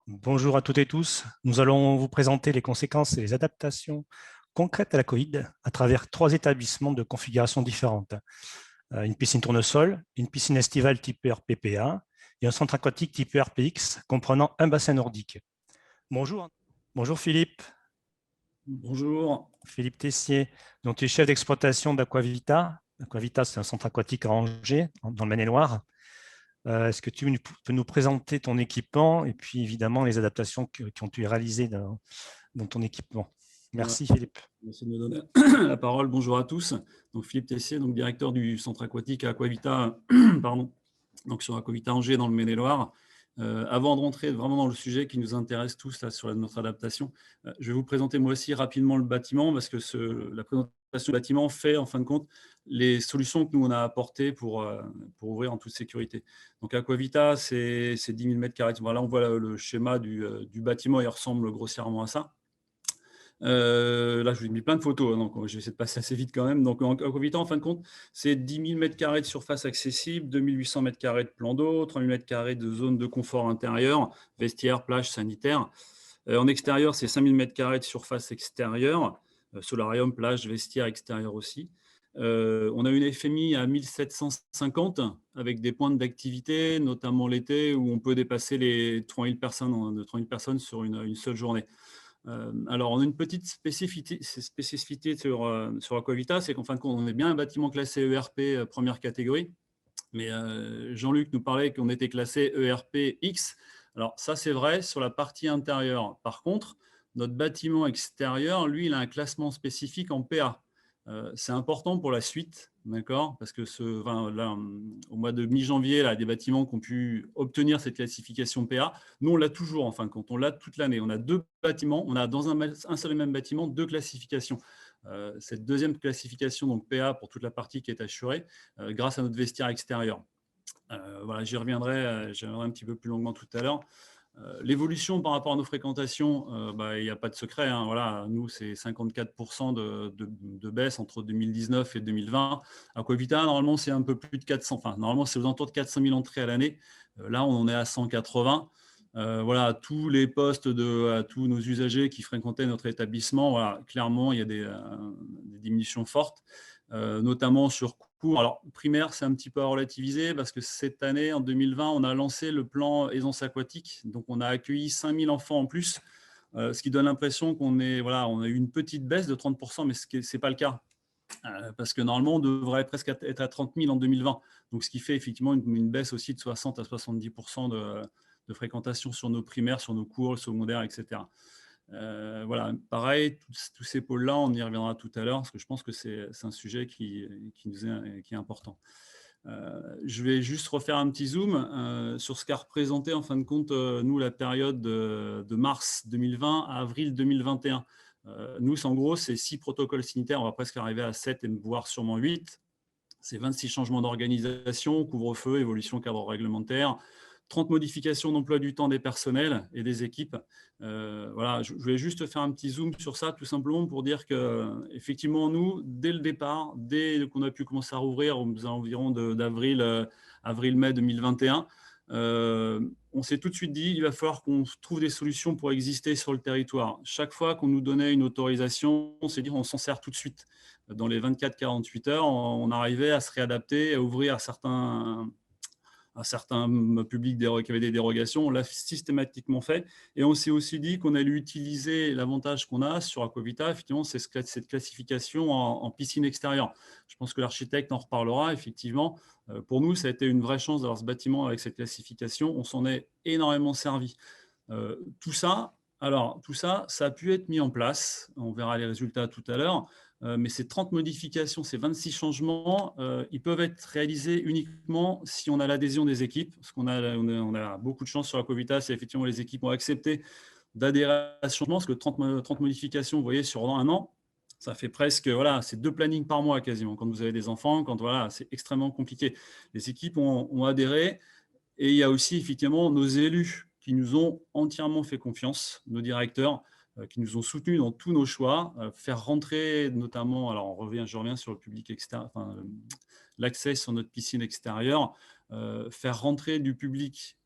Bonjour à toutes et tous. Nous allons vous présenter les conséquences et les adaptations concrètes à la Covid à travers 3 établissements de configurations différentes. Une piscine tournesol, une piscine estivale type RPPA et un centre aquatique type RPX comprenant un bassin nordique. Bonjour. Bonjour Philippe. Bonjour. Philippe Tessier, donc tu es chef d'exploitation d'Aquavita. Aquavita, c'est un centre aquatique à Angers, dans le Maine-et-Loire. Est-ce que tu peux nous présenter ton équipement et puis évidemment les adaptations qui ont été réalisées dans ton équipement? Voilà, Merci Philippe. merci de me donner la parole. Bonjour à tous. Donc Philippe Tessier, donc directeur du centre aquatique à Aquavita, pardon, donc sur Aquavita Angers dans le Maine-et-Loire. Avant de rentrer vraiment dans le sujet qui nous intéresse tous là, sur notre adaptation, je vais vous présenter moi aussi rapidement le bâtiment parce que la présentation du bâtiment fait en fin de compte les solutions que nous on a apportées pour ouvrir en toute sécurité. Donc Aquavita, c'est 10 000 m². Voilà, on voit le schéma du bâtiment, il ressemble grossièrement à ça. Là, je vous ai mis plein de photos, hein, donc je vais essayer de passer assez vite quand même. Donc, Aquavita, en fin de compte, c'est 10 000 m² de surface accessible, 2 800 m² de plan d'eau, 3 000 m² de zone de confort intérieur, vestiaire, plage, sanitaire. En extérieur, c'est 5 000 m² de surface extérieure, solarium, plage, vestiaire extérieur aussi. On a une FMI à 1750 avec des pointes d'activité, notamment l'été, où on peut dépasser les 3 000 personnes, de 3 000 personnes sur une seule journée. Alors, on a une petite spécificité sur Aquavita, c'est qu'en fin de compte, on est bien un bâtiment classé ERP première catégorie, mais Jean-Luc nous parlait qu'on était classé ERP X. Alors, ça, c'est vrai sur la partie intérieure. Par contre, notre bâtiment extérieur, lui, il a un classement spécifique en PA. C'est important pour la suite, d'accord? Parce que là, au mois de mi-janvier, là, des bâtiments qui ont pu obtenir cette classification PA, nous, on l'a toujours en fin de compte, on l'a toute l'année. On a 2 bâtiments, on a dans un seul et même bâtiment 2 classifications. Cette deuxième classification, donc PA pour toute la partie qui est assurée, grâce à notre vestiaire extérieur. Voilà, j'y reviendrai un petit peu plus longuement tout à l'heure. L'évolution par rapport à nos fréquentations, il n'y a pas de secret, hein, voilà, nous, c'est 54% de baisse entre 2019 et 2020. Aquavita, normalement, c'est un peu plus de 400, enfin, normalement, c'est aux alentours de 400 000 entrées à l'année. Là, on en est à 180. Voilà, tous les postes à tous nos usagers qui fréquentaient notre établissement, voilà, clairement, il y a des diminutions fortes, notamment sur cours. Alors, primaire, c'est un petit peu à relativiser parce que cette année, en 2020, on a lancé le plan aisance aquatique. Donc, on a accueilli 5 000 enfants en plus, ce qui donne l'impression on a eu une petite baisse de 30%, mais ce n'est pas le cas. Parce que normalement, on devrait presque être à 30 000 en 2020. Donc, ce qui fait effectivement une baisse aussi de 60 à 70% de fréquentation sur nos primaires, sur nos cours secondaires, etc. Voilà, pareil, tous ces pôles-là, on y reviendra tout à l'heure, parce que je pense que c'est un sujet qui est important. Je vais juste refaire un petit zoom sur ce qu'a représenté, en fin de compte, nous, la période de mars 2020 à avril 2021. Nous, en gros, c'est 6 protocoles sanitaires, on va presque arriver à 7 et voire sûrement 8. C'est 26 changements d'organisation, couvre-feu, évolution cadre réglementaire, 30 modifications d'emploi du temps des personnels et des équipes. Voilà, je voulais juste faire un petit zoom sur ça, tout simplement pour dire que, effectivement, nous, dès le départ, dès qu'on a pu commencer à rouvrir aux environs d'avril, avril-mai 2021, on s'est tout de suite dit il va falloir qu'on trouve des solutions pour exister sur le territoire. Chaque fois qu'on nous donnait une autorisation, on s'est dit on s'en sert tout de suite. Dans les 24-48 heures, on arrivait à se réadapter, à ouvrir à certains publics qui avaient des dérogations. On l'a systématiquement fait. Et on s'est aussi dit qu'on allait utiliser l'avantage qu'on a sur Aquavita, effectivement, c'est cette classification en piscine extérieure. Je pense que l'architecte en reparlera, effectivement. Pour nous, ça a été une vraie chance d'avoir ce bâtiment avec cette classification. On s'en est énormément servi. Tout ça, ça a pu être mis en place. On verra les résultats tout à l'heure. Mais ces 30 modifications, ces 26 changements, ils peuvent être réalisés uniquement si on a l'adhésion des équipes. Parce on a beaucoup de chance sur Aquavita, c'est effectivement les équipes ont accepté d'adhérer à ce changement. Parce que 30 modifications, vous voyez, sur un an, ça fait presque, voilà, c'est 2 plannings par mois quasiment. Quand vous avez des enfants, voilà, c'est extrêmement compliqué. Les équipes ont adhéré. Et il y a aussi effectivement nos élus qui nous ont entièrement fait confiance, nos directeurs qui nous ont soutenus dans tous nos choix, faire rentrer notamment, alors je reviens sur le public extérieur, enfin, l'accès sur notre piscine extérieure, faire rentrer du public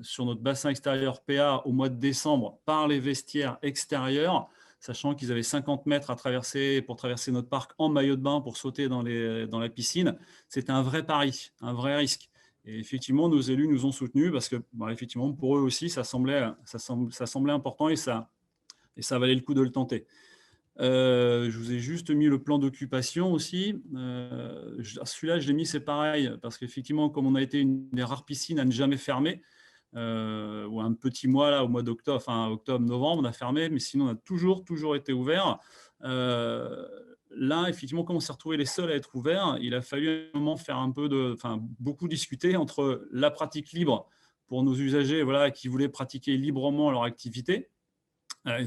sur notre bassin extérieur PA au mois de décembre par les vestiaires extérieurs, sachant qu'ils avaient 50 mètres à traverser pour traverser notre parc en maillot de bain pour sauter dans la piscine. C'était un vrai pari, un vrai risque. Et effectivement, nos élus nous ont soutenus parce que, effectivement, pour eux aussi, ça semblait important et ça valait le coup de le tenter. Je vous ai juste mis le plan d'occupation aussi. Celui-là, je l'ai mis, c'est pareil, parce qu'effectivement, comme on a été une des rares piscines à ne jamais fermer, ou un petit mois là, au mois d'octobre, enfin octobre-novembre, on a fermé, mais sinon on a toujours été ouvert. Là, effectivement, comme on s'est retrouvés les seuls à être ouverts, il a fallu à un moment faire beaucoup discuter entre la pratique libre pour nos usagers, voilà, qui voulaient pratiquer librement leur activité.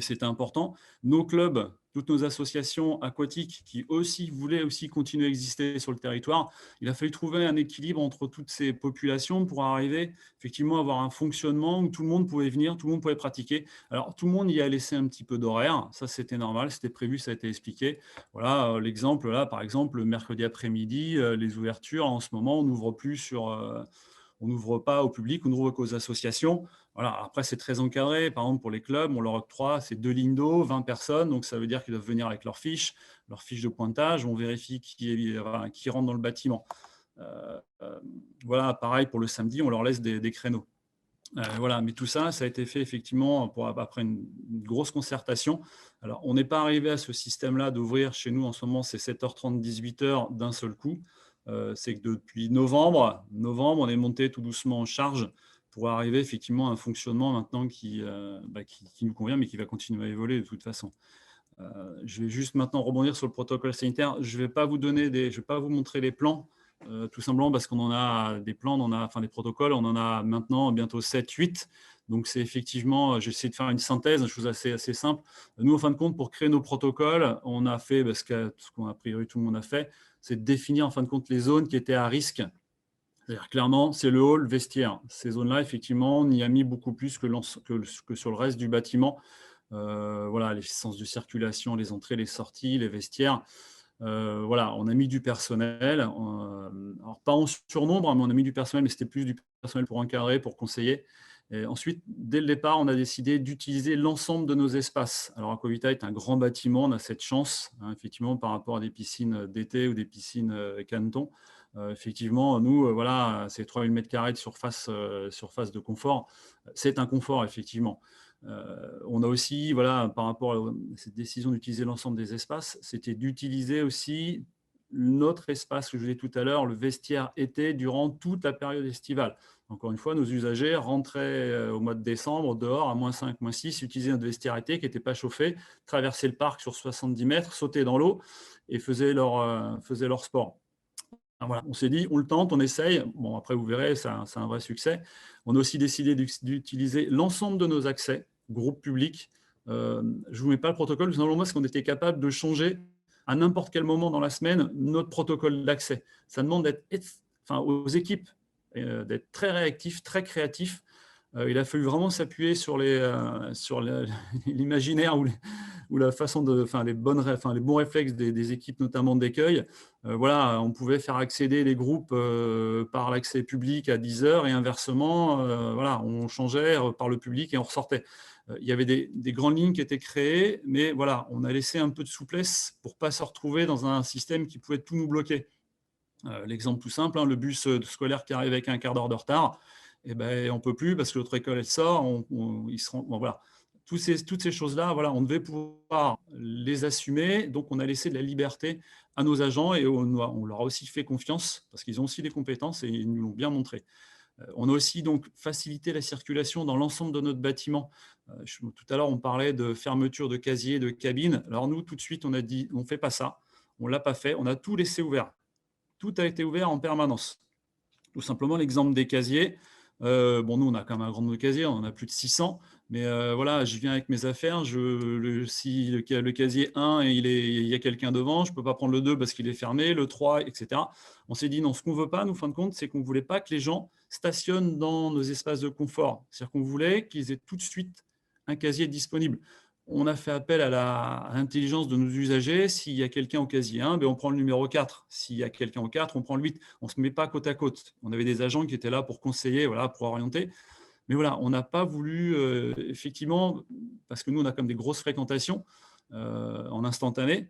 C'était important. Nos clubs, toutes nos associations aquatiques qui voulaient continuer à exister sur le territoire, il a fallu trouver un équilibre entre toutes ces populations pour arriver effectivement à avoir un fonctionnement où tout le monde pouvait venir, tout le monde pouvait pratiquer. Alors, tout le monde y a laissé un petit peu d'horaire, ça c'était normal, c'était prévu, ça a été expliqué. Voilà, l'exemple là, par exemple, le mercredi après-midi, les ouvertures, en ce moment, on n'ouvre plus on n'ouvre pas au public, on n'ouvre qu'aux associations. Voilà. Après, c'est très encadré. Par exemple, pour les clubs, on leur octroie, c'est 2 lignes d'eau, 20 personnes. Donc, ça veut dire qu'ils doivent venir avec leur fiche de pointage. On vérifie qui rentre dans le bâtiment. Voilà, pareil pour le samedi, on leur laisse des créneaux. Voilà, mais tout ça, ça a été fait effectivement après une grosse concertation. Alors, on n'est pas arrivé à ce système-là d'ouvrir chez nous en ce moment, c'est 7h30, 18h d'un seul coup. C'est que depuis novembre, on est monté tout doucement en charge pour arriver effectivement à un fonctionnement maintenant qui nous convient, mais qui va continuer à évoluer de toute façon. Je vais juste maintenant rebondir sur le protocole sanitaire. Je ne vais pas vous montrer les plans, tout simplement parce qu'on en a des plans, des protocoles, on en a maintenant bientôt 7, 8. Donc, c'est effectivement, j'ai essayé de faire une synthèse, une chose assez simple. Nous, en fin de compte, pour créer nos protocoles, on a fait, parce que ce qu'on a priori tout le monde a fait, c'est de définir en fin de compte les zones qui étaient à risque. C'est-à-dire clairement, c'est le hall, vestiaire. Ces zones-là, effectivement, on y a mis beaucoup plus que sur le reste du bâtiment. Voilà, les sens de circulation, les entrées, les sorties, les vestiaires. Voilà, on a mis du personnel. Alors, pas en surnombre, mais on a mis du personnel, mais c'était plus du personnel pour encadrer, pour conseiller. Et ensuite, dès le départ, on a décidé d'utiliser l'ensemble de nos espaces. Alors, Aquavita est un grand bâtiment, on a cette chance, effectivement, par rapport à des piscines d'été ou des piscines Canton. Effectivement, nous, voilà, c'est 3000 m² de surface de confort. C'est un confort, effectivement. On a aussi, voilà, par rapport à cette décision d'utiliser l'ensemble des espaces, c'était d'utiliser aussi notre espace que je vous disais tout à l'heure, le vestiaire été, durant toute la période estivale. Encore une fois, nos usagers rentraient au mois de décembre dehors à -5, -6, utilisaient notre vestiaire été qui n'était pas chauffé, traversaient le parc sur 70 mètres, sautaient dans l'eau et faisaient leur sport. Alors voilà, on s'est dit, on le tente, on essaye. Bon, après, vous verrez, c'est un vrai succès. On a aussi décidé d'utiliser l'ensemble de nos accès, groupe public. Je ne vous mets pas le protocole, tout simplement parce qu'on était capable de changer à n'importe quel moment dans la semaine notre protocole d'accès. Ça demande aux équipes d'être très réactifs, très créatifs. Il a fallu vraiment s'appuyer sur l'imaginaire ou la façon les bons réflexes des équipes, notamment d'accueil. Voilà, on pouvait faire accéder les groupes par l'accès public à 10h et inversement, voilà, on changeait par le public et on ressortait. Il y avait des grandes lignes qui étaient créées, mais voilà, on a laissé un peu de souplesse pour ne pas se retrouver dans un système qui pouvait tout nous bloquer. L'exemple tout simple, le bus scolaire qui arrive avec un quart d'heure de retard, on ne peut plus parce que l'autre école elle sort, voilà. Toutes ces choses-là, voilà, on devait pouvoir les assumer, donc on a laissé de la liberté à nos agents et on leur a aussi fait confiance parce qu'ils ont aussi des compétences et ils nous l'ont bien montré. On a aussi donc facilité la circulation dans l'ensemble de notre bâtiment. Tout à l'heure, on parlait de fermeture de casiers, de cabines. Alors nous, tout de suite, on a dit, on ne fait pas ça. On ne l'a pas fait. On a tout laissé ouvert. Tout a été ouvert en permanence. Tout simplement, l'exemple des casiers. Nous, on a quand même un grand nombre de casiers, on en a plus de 600. Mais voilà, je viens avec mes affaires. Si le casier 1, il y a quelqu'un devant, je ne peux pas prendre le 2 parce qu'il est fermé, le 3, etc. On s'est dit non, ce qu'on ne veut pas, nous, fin de compte, c'est qu'on ne voulait pas que les gens stationnent dans nos espaces de confort. C'est-à-dire qu'on voulait qu'ils aient tout de suite un casier disponible. on a fait appel à l'intelligence de nos usagers. S'il y a quelqu'un au casier 1, on prend le numéro 4. S'il y a quelqu'un au 4, on prend le 8. On ne se met pas côte à côte. On avait des agents qui étaient là pour conseiller, voilà, pour orienter. Mais voilà, on n'a pas voulu, effectivement, parce que nous, on a comme des grosses fréquentations en instantané.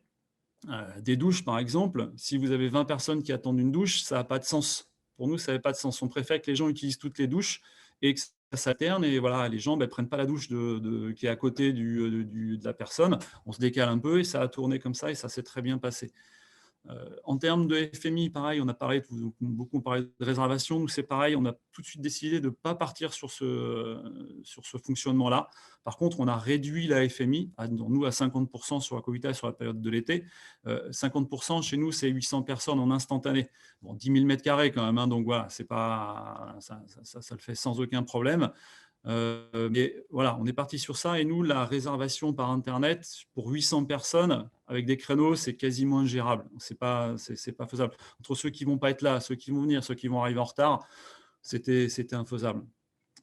Des douches, par exemple, si vous avez 20 personnes qui attendent une douche, ça n'a pas de sens. Pour nous, ça n'avait pas de sens. On préfère que les gens utilisent toutes les douches et que ça s'alterne et voilà, les gens ne prennent pas la douche qui est à côté de la personne. On se décale un peu et ça a tourné comme ça et ça s'est très bien passé. En termes de FMI, pareil, on a parlé, beaucoup parlé de réservation. Nous, c'est pareil, on a tout de suite décidé de ne pas partir sur ce fonctionnement-là. Par contre, on a réduit la FMI, nous, à 50% sur Acovita sur la période de l'été. 50% chez nous, c'est 800 personnes en instantané. Bon, 10 000 mètres carrés quand même, hein, donc voilà, c'est pas, ça le fait sans aucun problème. Mais voilà, on est parti sur ça et nous, la réservation par Internet pour 800 personnes avec des créneaux, c'est quasiment ingérable. C'est pas faisable. Entre ceux qui vont pas être là, ceux qui vont venir, ceux qui vont arriver en retard, c'était infaisable.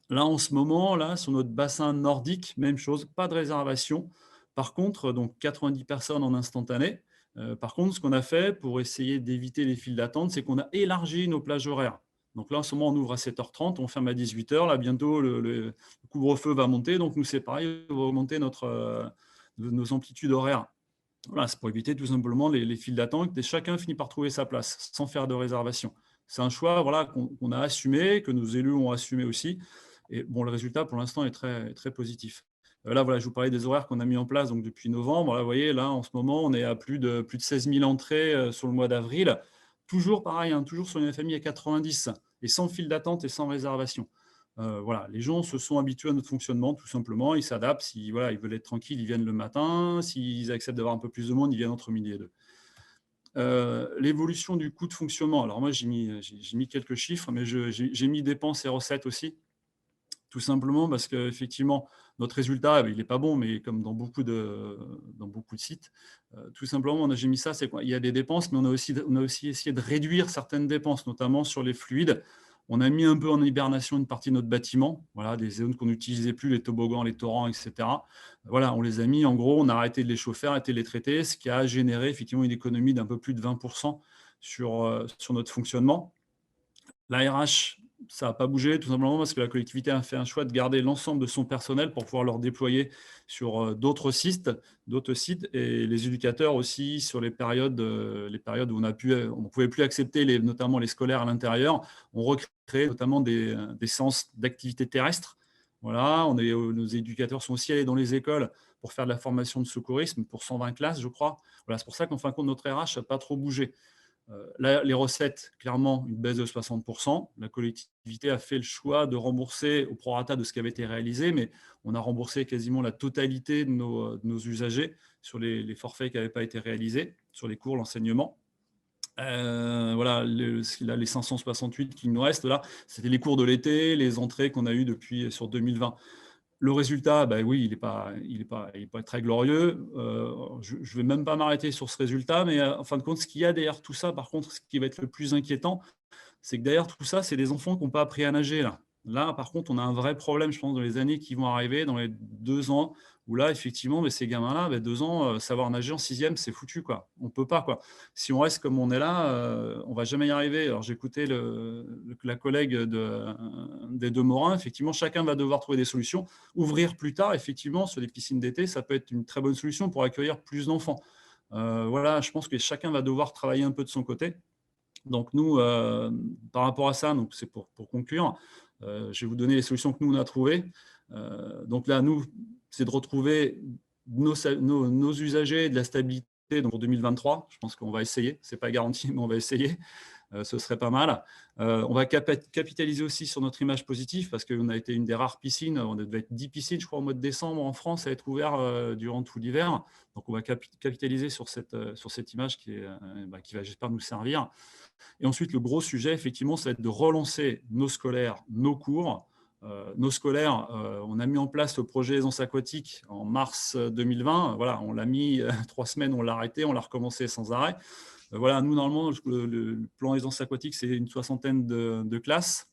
Là, en ce moment, là, sur notre bassin nordique, même chose, pas de réservation. Par contre, donc 90 personnes en instantané. Par contre, ce qu'on a fait pour essayer d'éviter les files d'attente, c'est qu'on a élargi nos plages horaires. Donc là, en ce moment, on ouvre à 7h30, on ferme à 18h. Là, bientôt, le couvre-feu va monter. Donc, nous, c'est pareil, on va augmenter nos amplitudes horaires. Voilà, c'est pour éviter tout simplement les files d'attente et chacun finit par trouver sa place sans faire de réservation. C'est un choix voilà, qu'on a assumé, que nos élus ont assumé aussi. Et bon, le résultat, pour l'instant, est très, très positif. Là, voilà, je vous parlais des horaires qu'on a mis en place donc, depuis novembre. Là, vous voyez, là, en ce moment, on est à plus de 16 000 entrées sur le mois d'avril. Toujours pareil, hein, toujours sur une FMI à 90 et sans file d'attente et sans réservation. Voilà, les gens se sont habitués à notre fonctionnement, tout simplement. Ils s'adaptent. Si voilà, ils veulent être tranquilles, ils viennent le matin. S'ils acceptent d'avoir un peu plus de monde, ils viennent entre midi et deux. L'évolution du coût de fonctionnement. Alors moi, j'ai mis quelques chiffres, mais j'ai mis dépenses et recettes aussi. Tout simplement parce qu'effectivement, notre résultat, il n'est pas bon, mais comme dans beaucoup de sites, tout simplement, j'ai mis ça, c'est quoi? Il y a des dépenses, mais on a aussi essayé de réduire certaines dépenses, notamment sur les fluides. On a mis un peu en hibernation une partie de notre bâtiment, voilà, des zones qu'on n'utilisait plus, les toboggans, les torrents, etc. Voilà, on les a mis, en gros, on a arrêté de les chauffer, arrêté de les traiter, ce qui a généré effectivement une économie d'un peu plus de 20% sur notre fonctionnement. La RH, ça n'a pas bougé, tout simplement parce que la collectivité a fait un choix de garder l'ensemble de son personnel pour pouvoir leur déployer sur d'autres sites, et les éducateurs aussi sur les périodes où on ne pouvait plus accepter notamment les scolaires à l'intérieur. On recrée notamment des séances d'activité terrestre. Voilà, nos éducateurs sont aussi allés dans les écoles pour faire de la formation de secourisme pour 120 classes, je crois. Voilà, c'est pour ça qu'en fin de compte, notre RH n'a pas trop bougé. Là, les recettes, clairement, une baisse de 60%. La collectivité a fait le choix de rembourser au prorata de ce qui avait été réalisé, mais on a remboursé quasiment la totalité de nos usagers sur les forfaits qui n'avaient pas été réalisés, sur les cours, l'enseignement. Voilà, les 568 qui nous restent là, c'était les cours de l'été, les entrées qu'on a eues sur 2020. Le résultat, oui, il n'est pas très glorieux. Je ne vais même pas m'arrêter sur ce résultat, mais en fin de compte, ce qu'il y a derrière tout ça, par contre, ce qui va être le plus inquiétant, c'est que derrière tout ça, c'est des enfants qui n'ont pas appris à nager. Là, par contre, on a un vrai problème, je pense, dans les années qui vont arriver, dans les 2 ans, où là, effectivement, mais ces gamins-là, 2 ans, savoir nager en 6e, c'est foutu, quoi. On ne peut pas, quoi. Si on reste comme on est là, on ne va jamais y arriver. Alors, j'écoutais la collègue des deux Morins. Effectivement, chacun va devoir trouver des solutions. Ouvrir plus tard, effectivement, sur les piscines d'été, ça peut être une très bonne solution pour accueillir plus d'enfants. Voilà, je pense que chacun va devoir travailler un peu de son côté. Donc, nous, par rapport à ça, c'est pour conclure, je vais vous donner les solutions que nous, on a trouvées. Donc là, nous, c'est de retrouver nos usagers de la stabilité donc pour 2023. Je pense qu'on va essayer. Ce n'est pas garanti, mais on va essayer. Ce serait pas mal. On va capitaliser aussi sur notre image positive parce qu'on a été une des rares piscines. On devait être 10 piscines, je crois, au mois de décembre en France à être ouvert durant tout l'hiver. Donc, on va capitaliser sur cette image qui va, j'espère, nous servir. Et ensuite, le gros sujet, effectivement, ça va être de relancer nos scolaires, nos cours. Nos scolaires, on a mis en place le projet Aisance aquatique en mars 2020. Voilà, on l'a mis 3 semaines, on l'a arrêté, on l'a recommencé sans arrêt. Voilà, nous, normalement, le plan Aisance aquatique, c'est une 60aine de classes.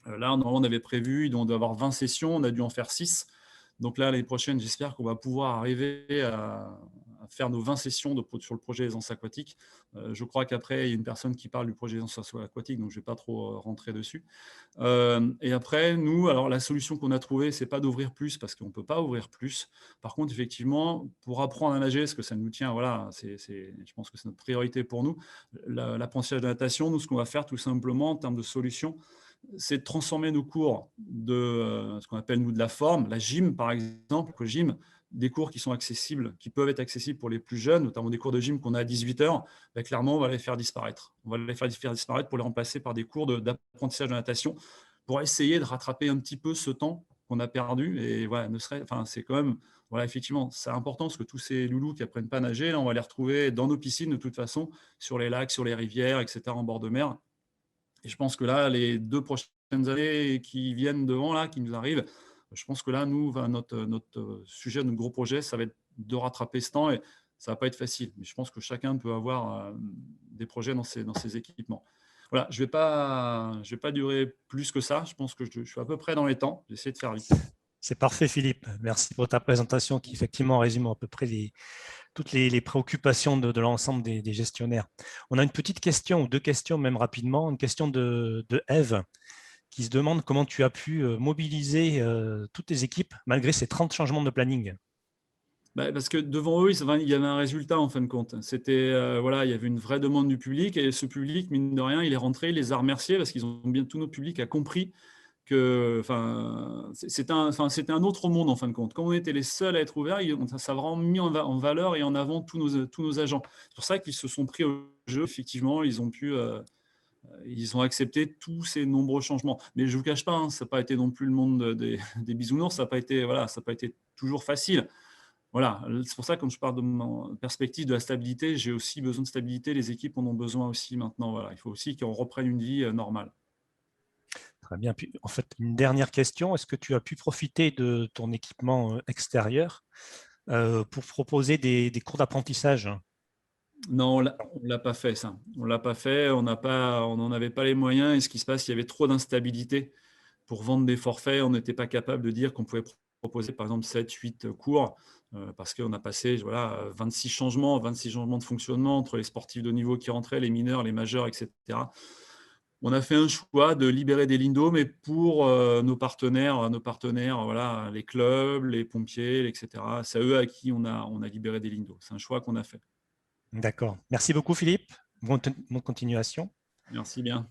Là, normalement, on avait prévu, on doit avoir 20 sessions, on a dû en faire 6. Donc là, l'année prochaine, j'espère qu'on va pouvoir arriver à faire nos 20 sessions sur le projet Aisance aquatique. Je crois qu'après, il y a une personne qui parle du projet Aisance aquatique, donc je ne vais pas trop rentrer dessus. Et après, nous, alors la solution qu'on a trouvée, c'est pas d'ouvrir plus, parce qu'on ne peut pas ouvrir plus. Par contre, effectivement, pour apprendre à nager, parce que ça nous tient, voilà, je pense que c'est notre priorité pour nous, l'apprentissage de natation, nous, ce qu'on va faire tout simplement en termes de solution, c'est de transformer nos cours de ce qu'on appelle, nous, de la forme, la gym, par exemple, le gym, des cours qui sont accessibles, qui peuvent être accessibles pour les plus jeunes, notamment des cours de gym qu'on a à 18 heures, ben, clairement, on va les faire disparaître. On va les faire disparaître pour les remplacer par des cours d'apprentissage de natation, pour essayer de rattraper un petit peu ce temps qu'on a perdu. Et voilà, c'est quand même, voilà, effectivement, c'est important, parce que tous ces loulous qui apprennent pas à nager, là, on va les retrouver dans nos piscines de toute façon, sur les lacs, sur les rivières, etc., en bord de mer. Et je pense que là, les 2 prochaines années qui viennent devant, là, qui nous arrivent, je pense que là, nous, notre sujet, notre gros projet, ça va être de rattraper ce temps, et ça ne va pas être facile. Mais je pense que chacun peut avoir des projets dans ses équipements. Voilà, je ne vais pas durer plus que ça. Je pense que je suis à peu près dans les temps. J'essaie de faire vite. C'est parfait, Philippe. Merci pour ta présentation qui effectivement résume à peu près toutes les préoccupations de l'ensemble des gestionnaires. On a une petite question, ou 2 questions même rapidement. Une question de Eve qui se demande comment tu as pu mobiliser toutes tes équipes malgré ces 30 changements de planning. Parce que devant eux, il y avait un résultat en fin de compte. Voilà, il y avait une vraie demande du public, et ce public, mine de rien, il est rentré, il les a remerciés, parce qu'ils ont bien, tout notre public a compris que, c'était un autre monde en fin de compte. Comme on était les seuls à être ouverts, ça a vraiment mis en valeur et en avant tous nos agents. C'est pour ça qu'ils se sont pris au jeu. Effectivement, ils ont accepté tous ces nombreux changements. Mais je ne vous cache pas, hein, ça n'a pas été non plus le monde des bisounours. Ça n'a pas été, voilà, ça n'a pas été toujours facile. Voilà, c'est pour ça que quand je parle de ma perspective de la stabilité, j'ai aussi besoin de stabilité. Les équipes en ont besoin aussi maintenant. Voilà, il faut aussi qu'on reprenne une vie normale. Très bien. Puis, en fait, une dernière question. Est-ce que tu as pu profiter de ton équipement extérieur pour proposer des cours d'apprentissage? Non, on ne l'a pas fait, ça. On ne l'a pas fait, on n'en avait pas les moyens. Et ce qui se passe, il y avait trop d'instabilité. Pour vendre des forfaits, on n'était pas capable de dire qu'on pouvait proposer, par exemple, 7-8 cours, parce qu'on a passé 26 changements de fonctionnement entre les sportifs de niveau qui rentraient, les mineurs, les majeurs, etc. On a fait un choix de libérer des lindos, mais pour nos partenaires, voilà, les clubs, les pompiers, etc. C'est à eux à qui on a libéré des lindos. C'est un choix qu'on a fait. D'accord. Merci beaucoup, Philippe. Bonne continuation. Merci bien.